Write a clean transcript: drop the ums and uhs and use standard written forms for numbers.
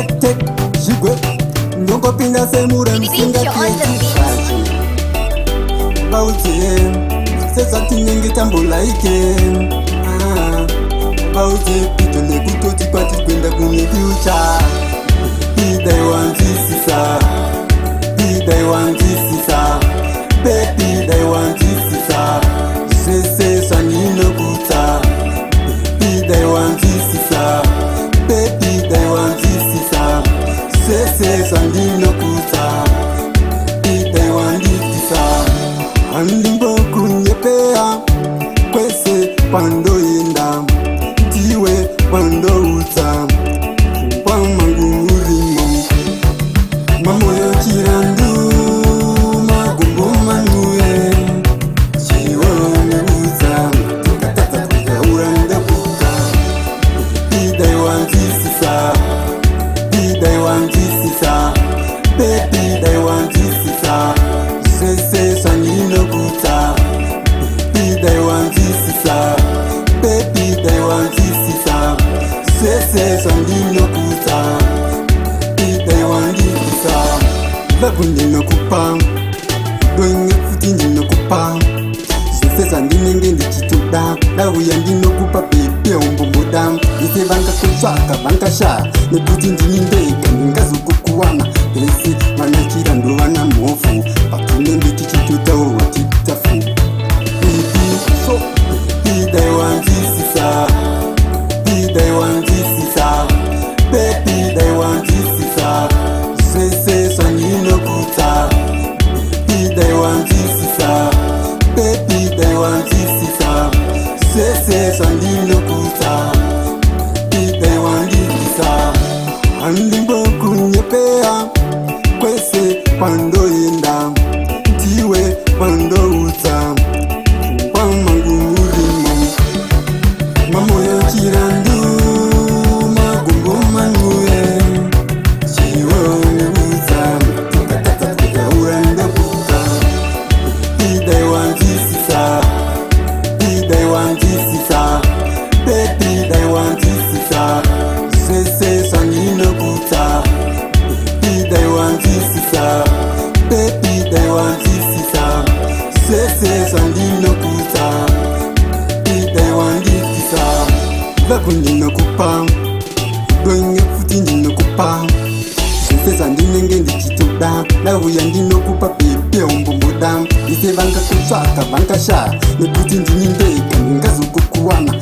tek jigwe ndongo pinda semura msinga bautie sesa tinenge tambola ike bautie pitole kutoti kwati kwenda kumi future Bidai wanjisisa Bidai wanjisisa Baby dai wanjisisa Sese sanino kuta Bidai wanjisisa Baby dai wanjisisa Sese sanino kuta Bidai wanjisisa Andimbo kunyepea Kwese pando inda Tiwe pando uta Kwa mangu urimo Mamoyo chirandu Magumbo manuye Chiwa uta Tukatata tukauranda puta Bidai wanjisisa Bidai wanjisisa Baby dai wanjisisa Sese sanino kuta Bidai wanjisisa Baby dai wanjisisa Sese sanino kuta Bidai wanjisisa Vagundino kupa Doinge futi ndino kupa Sese sandinenge ndichituda Dauya ndino kupa pepe umbumbuda Nise banka kuchaka banka sha Nekuti ndinindeka ningazu kukuwana Pesi manachira ndo wana mofu Pakune ndichichituda uwa chitafu Bibi so Bidai wanjisisa Bidai wanjisisa Baby dai wanjisisa Sese sanino kuta Bidai wanjisisa Baby dai wanjisisa Sese sanino kuta Bidai wanjisisa Andimbo kunyepea Kwese pando inda Tiwe pando uta Kwa mangu urimo Mamoyo chirandu Magumbo manuye Chiwa uta Tukatata tukauranda puta Bidai wanjisisa Bidai wanjisisa Baby dai wanjisisa Sese sanino kuta Bidai wanjisisa Baby dai wanjisisa Sese sanino kuta Bidai wanjisisa Vakundino kupa Doinge futi ndino kupa Sese sandinenge ndichituda Lauya ndino kupa pepe umbumbuda Ise banka kuchaka banka sha Nekuti ndinindeka ningazu kukuwana